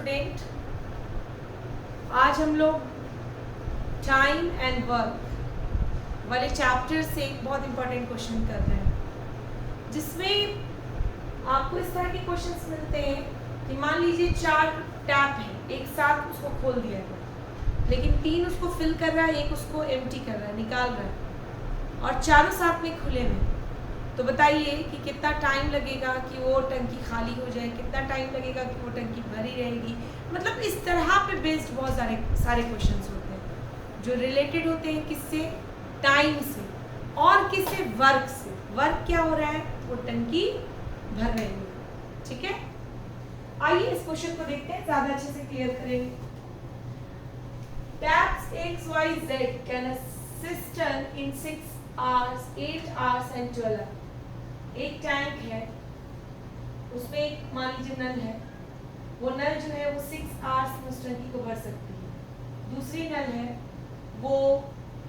Student, आज हम लोग टाइम एंड वर्क वाले चैप्टर से एक बहुत इंपॉर्टेंट क्वेश्चन कर रहे हैं, जिसमें आपको इस तरह के क्वेश्चंस मिलते हैं कि मान लीजिए 4 टैप है, एक साथ उसको खोल दिया है, लेकिन 3 उसको फिल कर रहा है, एक उसको एम्प्टी कर रहा है, निकाल रहा है, और चारों साथ में खुले में। तो बताइए कि कितना टाइम लगेगा कि वो टंकी खाली हो जाए, कितना टाइम लगेगा कि वो टंकी भरी रहेगी। मतलब इस तरह पे बेस्ड बहुत सारे क्वेश्चंस होते हैं जो रिलेटेड होते हैं किससे, टाइम से, और किससे, वर्क से। वर्क क्या हो रहा है, वो टंकी भर रही है। ठीक है, आइए इस क्वेश्चन को देखते हैं, ज्यादा अच्छे से क्लियर करेंगे। Taps XYZ can a cistern in 6 hours, 8 hours and 12 hours। एक टैंक है, उसमें एक मान लीजिए नल है, वो नल जो है वो 6 hours में उस टंकी को भर सकती है। दूसरी नल है, वो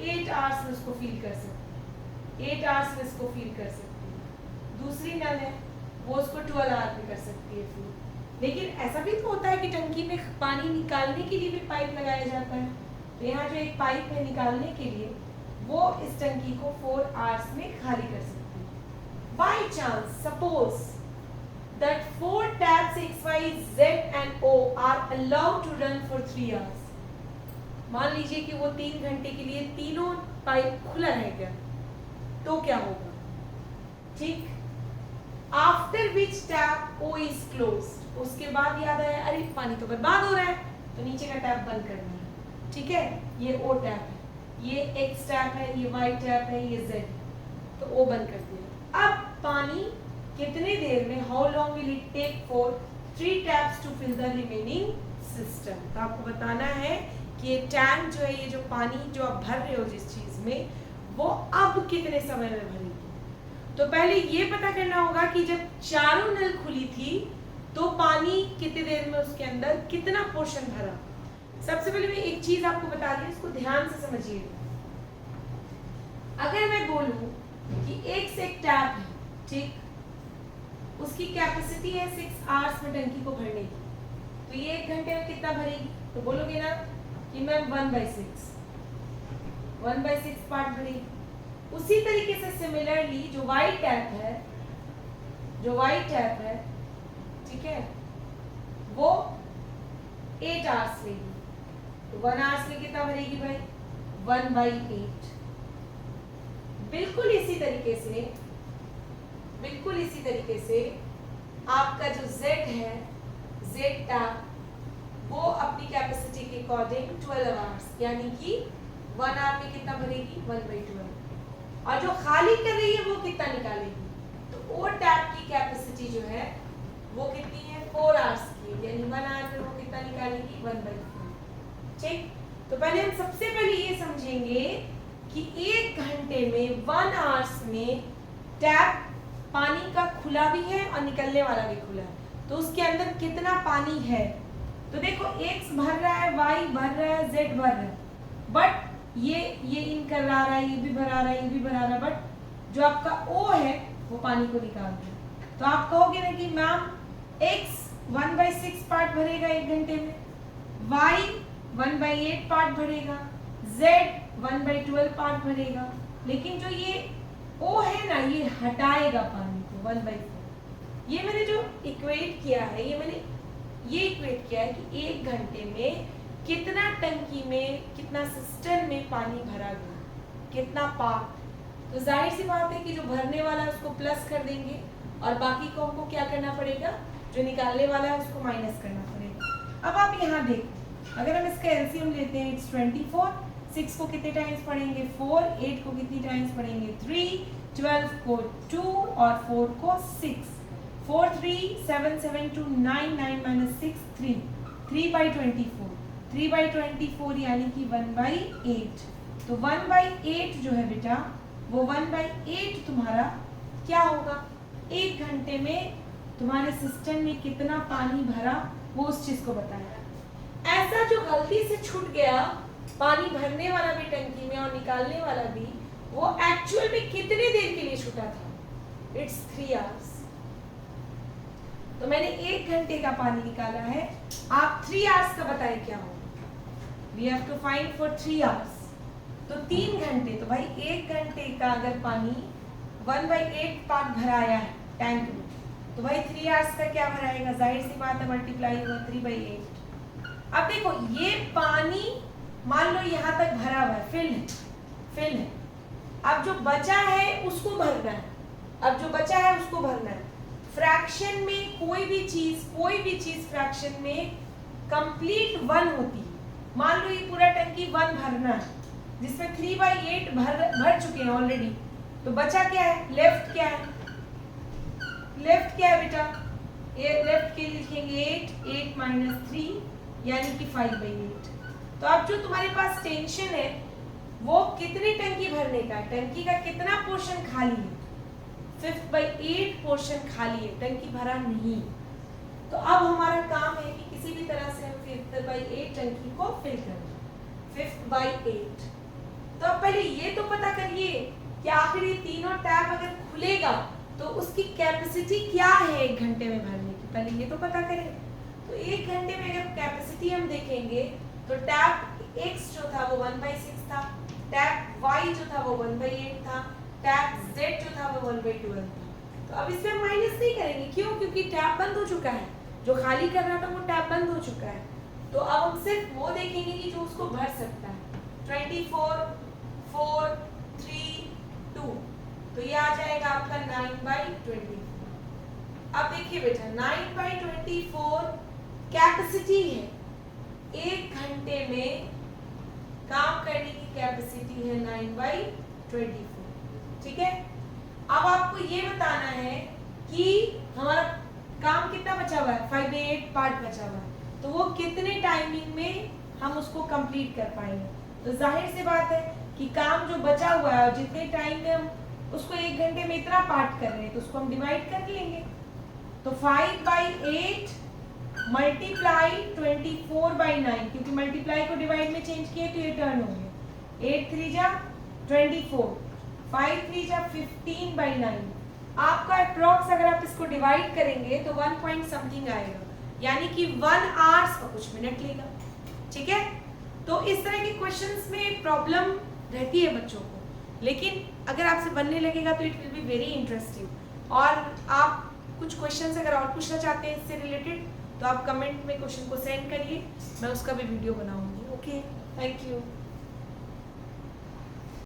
8 hours में उसको फील कर सकती है, 8 hours में इसको फील कर सकती है। दूसरी नल है, वो उसको 12 hours में कर सकती है फील। लेकिन ऐसा भी तो होता है कि टंकी में पानी निकालने के लिए भी पाइप लगाया जाता है। तो यहाँ जो एक पाइप है निकालने के लिए, वो इस टंकी को 4 hours में खाली कर सकती है। By chance, suppose that 4 taps X, Y, Z and O are allowed to run for 3 hours। मान लीजिए कि वो 3 घंटे के लिए तीनों पाइप खुला रहेगा, तो क्या होगा? ठीक, after which tap O is closed, उसके बाद याद आया अरे पानी तो बर्बाद हो रहा है, तो नीचे का टैप बंद करना है। ठीक है, ये O टैप है, ये X टैप है, ये Y टैप है, ये Z, तो O बंद कर दिया। अब पानी कितने देर में, how long will it take for 3 taps to fill the remaining system. तो आपको बताना है कि ये टैंक जो है, ये जो पानी जो आप भर रहे हो जिस चीज में, वो अब कितने समय में भरेगी। तो पहले ये पता करना होगा कि जब चारों नल खुली थी तो पानी कितने देर में उसके अंदर कितना पोर्शन भरा। सबसे पहले मैं एक चीज आपको बता दी, इसको ध्यान से समझिएगा। अगर मैं बोलूं कि एक टैप है, ठीक, उसकी कैपेसिटी है 6 hours में टंकी को भरने की, तो ये 1 घंटे में कितना भरेगी? तो बोलोगे ना कि मैम 1/6 पार्ट भरेगी। उसी तरीके से सिमिलरली जो वाई टैप है, ठीक है, वो 8 hours लेगी, तो 1 hours में कितना भरेगी भाई? 1/8। बिल्कुल इसी तरीके से आपका जो Z है, Z टैप, वो अपनी कैपेसिटी के अकॉर्डिंग 12 hours, यानी कि 1 hour में कितना भरेगी? 1/12। और जो खाली कर रही है वो कितना निकालेगी? तो O टैप की कैपेसिटी जो है वो कितनी है? 4 hours की, यानी 1 hour में वो कितना निकालेगी? 1/4। ठीक, तो पहले हम सबसे पहले ये समझेंगे कि 1 घंटे में 1 hours में टैप पानी का खुला भी है और निकलने वाला भी खुला है, तो उसके अंदर कितना पानी है। तो देखो X भर रहा है, Y भर रहा है, Z भर रहा है, बट ये इन कर रहा है, ये भी भरा रहा है, ये भी भरा रहा है, बट जो आपका O है वो पानी को निकाल रहा है। तो आप कहोगे ना कि मैम X 1/6 पार्ट भरेगा 1 घंटे में, Y 1/8 पार्ट भरेगा, Z 1/12 पार्ट भरेगा, लेकिन जो ये O है ना, ये हटाएगा पानी को 1/4। ये मैंने जो इक्वेट किया है, ये इक्वेट किया है कि 1 घंटे में कितना टंकी में, कितना सिस्टम में पानी भरा गया, कितना पार्ट। तो जाहिर सी बात है कि जो भरने वाला है उसको प्लस कर देंगे, और बाकी को हमको क्या करना पड़ेगा, जो निकालने वाला है उसको माइनस करना पड़ेगा। अब आप यहाँ देखो, अगर हम इसका एलसीएम लेते हैं, इट्स 24। 6 को कितने टाइम्स पढ़ेंगे? 4। 8 को कितनी टाइम्स पढ़ेंगे? 3। 12 को 2 और 4 को 6। 4 3 7 7 2 9 9 - 6 3 3/24। 3/24 यानी कि 1/8। तो 1/8 जो है बेटा, वो 1/8 तुम्हारा क्या होगा? 1 घंटे में तुम्हारे सिस्टम में कितना पानी भरा, वो उस चीज को बताया। ऐसा जो गलती से छूट गया, पानी भरने वाला भी टंकी में और निकालने वाला भी, वो एक्चुअल में कितने देर के लिए छूटा था? It's 3 hours। तो मैंने 1 घंटे का पानी निकाला है। आप 3 आवर्स का बताएं क्या होगा। We have to find for 3 hours. तो 3 घंटे, तो भाई 1 घंटे का अगर पानी 1/8 पार्ट भराया है टैंक में, तो भाई 3 आवर्स का क्या भराएगा, जाहिर सी बात है मल्टीप्लाई होगा 3/8। अब देखो ये पानी मान लो यहाँ तक भरा हुआ है, फिल है। अब जो बचा है उसको भरना है। फ्रैक्शन में कोई भी चीज फ्रैक्शन में कंप्लीट 1 होती है। मान लो ये पूरा टंकी 1 भरना है, जिसमें 3/8 भर चुके हैं ऑलरेडी। तो बचा क्या है, लेफ्ट क्या है बेटा, लेफ्ट के लिए लिखेंगे 8 - 3 यानी कि 5/8। तो अब जो तुम्हारे पास टेंशन है वो कितनी टंकी भरने का है, टंकी का कितना पोर्शन खाली है, 5/8 पोर्शन खाली है, टंकी भरा नहीं। तो अब हमारा काम है कि किसी भी तरह से हम 5/8 टंकी को फिल करना, 5/8। तो अब पहले ये तो पता करिए कि आखिर ये तीनों टैप अगर खुलेगा तो उसकी कैपेसिटी क्या है 1 घंटे में भरने की, पहले ये तो पता करें। तो 1 घंटे में अगर कैपेसिटी हम देखेंगे तो टैप X जो था वो 1/6 था, टैप Y जो था वो 1/8 था, टैप Z जो था वो 1/12 था। तो अब इसमें माइनस नहीं करेंगे, क्यों, क्योंकि टैप बंद हो चुका है, जो खाली कर रहा था वो टैप बंद हो चुका है। तो अब हम सिर्फ वो देखेंगे कि जो उसको भर सकता है। 24 4 3 2, तो ये आ जाएगा आपका 9/24। अब देखिए बेटा 9/24 कैपेसिटी है, 1 घंटे में काम करने की कैपेसिटी है 9/24, ठीक है। अब आपको ये बताना है कि हमारा काम कितना बचा हुआ है, 5/8 पार्ट बचा हुआ है, तो वो कितने टाइमिंग में हम उसको कंप्लीट कर पाएंगे। तो जाहिर सी बात है कि काम जो बचा हुआ है और जितने टाइम में हम उसको 1 घंटे में इतना पार्ट कर रहे हैं, तो उसको हम डिवाइड कर लेंगे। तो 5/8 मल्टीप्लाई 24/9, क्योंकि मल्टीप्लाई को डिवाइड में चेंज किए तो ये टर्न हो गया। 8 3 जा 24, 5 3 जा 15/9। आपका अप्रॉक्स अगर आप इसको डिवाइड करेंगे तो 1 पॉइंट समथिंग आएगा, यानी कि 1 आवर्स का कुछ मिनट लेगा, ठीक है। तो इस तरह के क्वेश्चंस में प्रॉब्लम रहती है बच्चों को, लेकिन अगर आपसे बनने लगेगा तो it will be very interesting. और आप कुछ क्वेश्चंस अगर और पूछना चाहते हैं इससे रिलेटेड तो आप कमेंट में क्वेश्चन को सेंड करिए, मैं उसका भी वीडियो बनाऊंगी। Okay, thank you.